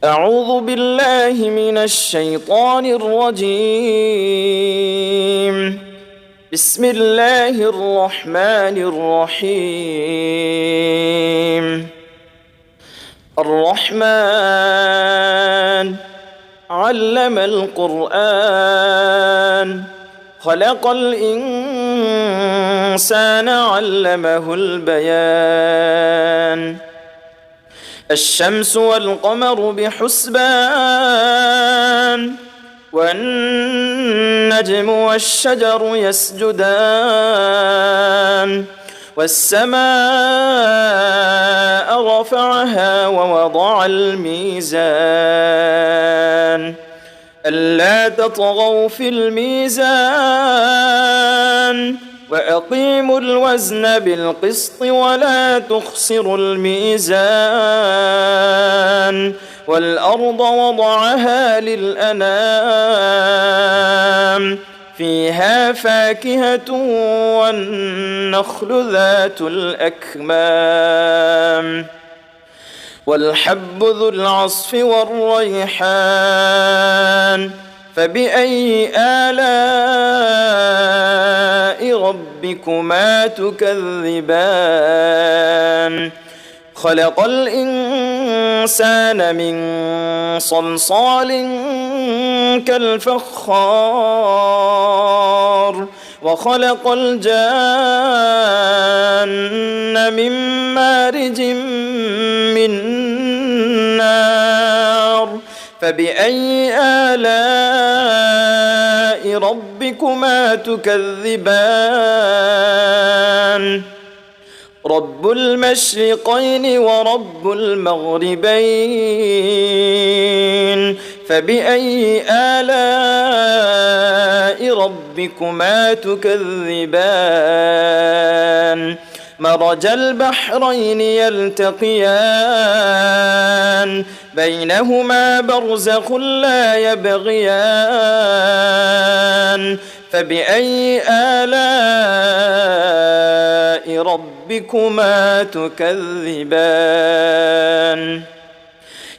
أعوذ بالله من الشيطان الرجيم. بسم الله الرحمن الرحيم. الرحمن علم القرآن، خلق الإنسان علمه البيان. الشمس والقمر بحسبان، والنجم والشجر يسجدان. والسماء رفعها ووضع الميزان، ألا تطغوا في الميزان، وأقيموا الوزن بالقسط ولا تخسروا الميزان. والأرض وضعها للأنام، فيها فاكهة والنخل ذات الأكمام، والحب ذو العصف والريحان. فبأي آلاء ربكما تكذبان؟ خلق الإنسان من صلصال كالفخار، وخلق الجان من مارج من نار. فبأي آلاء ربكما تكذبان؟ رب المشرقين ورب المغربين. فبأي آلاء ربكما تكذبان؟ مرج البحرين يلتقيان، بينهما برزخ لا يبغيان. فبأي آلاء ربكما تكذبان؟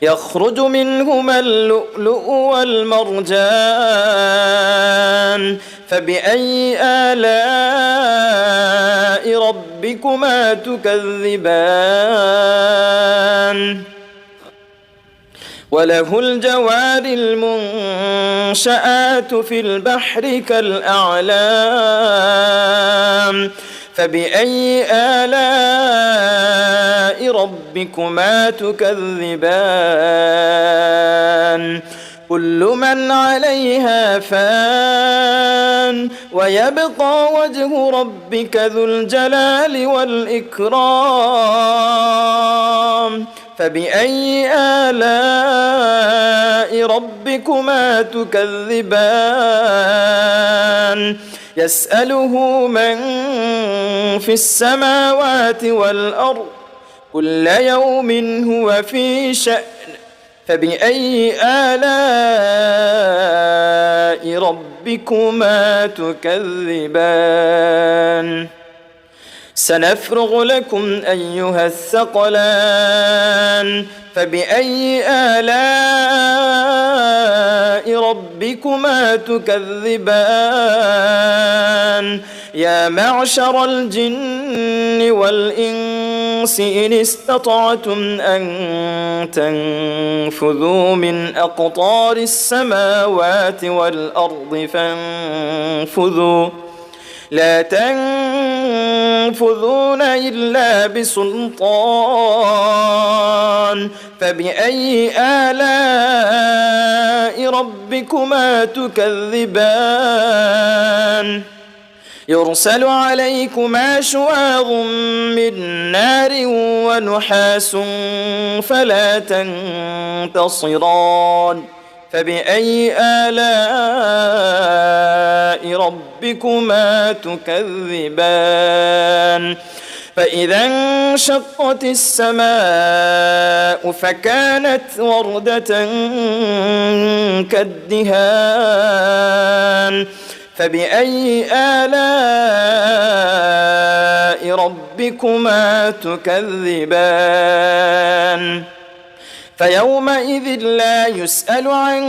يخرج منهما اللؤلؤ والمرجان. فبأي آلاء ربكما تكذبان؟ وله الجوار المنشآت في البحر كالأعلام. فبأي آلاء ربكما تكذبان؟ كل من عليها فان، ويبقى وجه ربك ذو الجلال والإكرام. فبأي آلاء ربكما تكذبان؟ يسأله من في السماوات والأرض، كل يوم هو في شأن. فبأي آلاء ربكما تكذبان؟ سنفرغ لكم أيها الثقلان. فبأي آلاء ربكما تكذبان؟ يا معشر الجن والإنس إن استطعتم أن تنفذوا من أقطار السماوات والأرض فانفذوا، لا تنفذون إلا بسلطان. فبأي آلاء ربكما تكذبان؟ يرسل عليكما شواظ من نار ونحاس فلا تنتصران. فبأي آلاء ربكما تكذبان؟ فإذا انشقت السماء فكانت وردة كالدهان. فبأي آلاء ربكما تكذبان؟ فيومئذ لا يسأل عن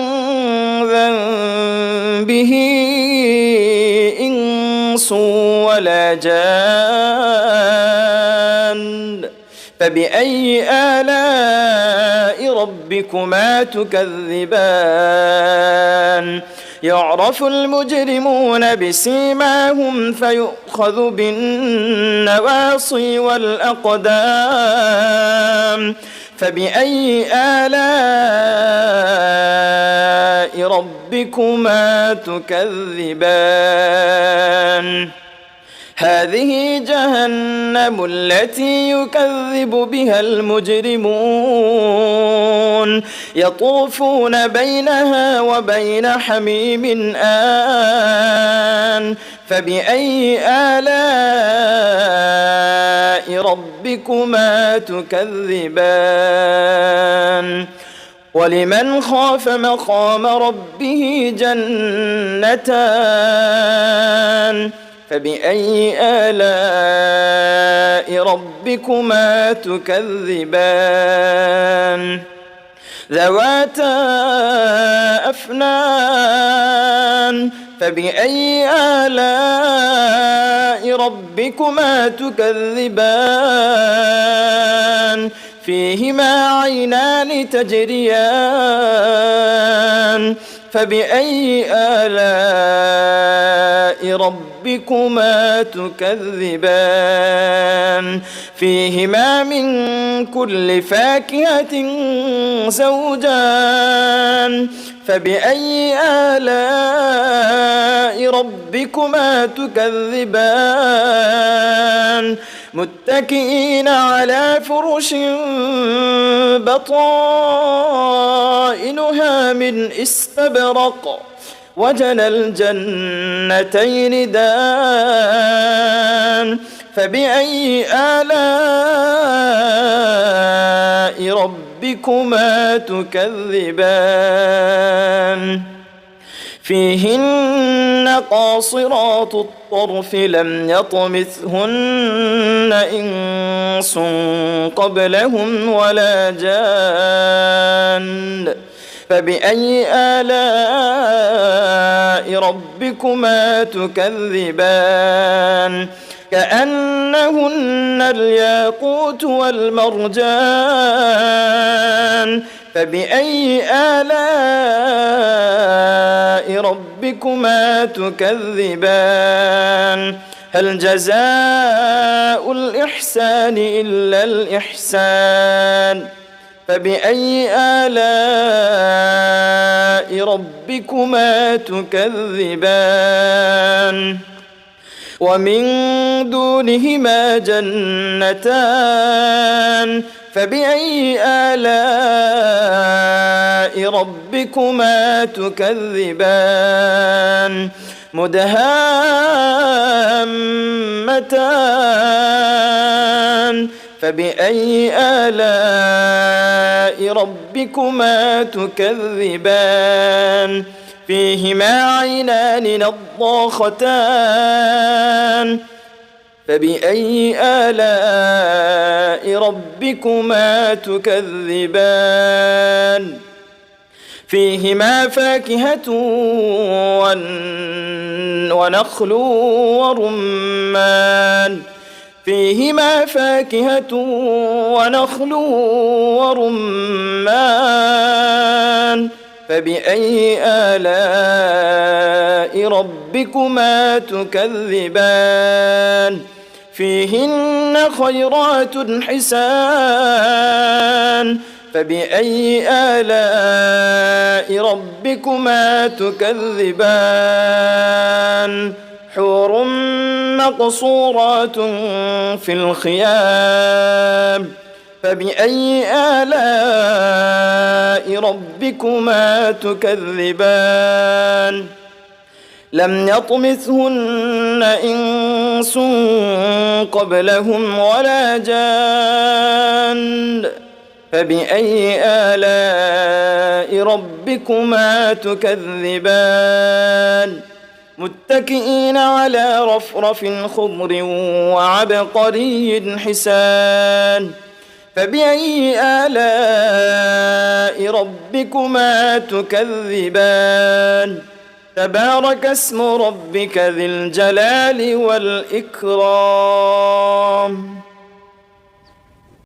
ذنبه إنس ولا جان فبأي آلاء ربكما تكذبان يعرف المجرمون بسيماهم فيؤخذ بالنواصي والأقدام فبأي آلاء ربكما تكذبان هذه جهنم التي يكذب بها المجرمون يطوفون بينها وبين حميم آن فبأي آلاء ربكما تكذبان ولمن خاف مقام ربه جنتان فبأي آلاء ربكما تكذبان ذواتا أفنان فبأي آلاء ربكما تكذبان فيهما عينان تجريان فبأي آلاء ربكما تكذبان فيهما من كل فاكهة زوجان فبأي آلاء ربكما تكذبان متكئين على فرش بطائنها من استبرق وجنى الجنتين دان فبأي آلاء ربكما تكذبان فيهن قاصرات الطرف لم يطمثهن إنس قبلهم ولا جان فبأي آلاء ربكما تكذبان كأنهن الياقوت والمرجان فبأي آلاء ربكما تكذبان هل جزاء الإحسان إلا الإحسان فبأي آلاء ربكما تكذبان ومن دونهما جنتان فبأي آلاء ربكما تكذبان مدهامتان فبأي آلاء ربكما تكذبان فيهما عينان نضاختان فبأي آلاء ربكما تكذبان فيهما فاكهة ونخل ورمان فيهما فاكهة ونخل ورمان فبأي آلاء ربكما تكذبان فيهن خيرات حسان فبأي آلاء ربكما تكذبان حور مقصورات في الخيام فبأي آلاء ربكما تكذبان لم يطمثهن إنس قبلهم ولا جان فبأي آلاء ربكما تكذبان متكئين على رفرف خضر وعبقري حسان فبأي آلاء ربكما تكذبان تبارك اسم ربك ذي الجلال والإكرام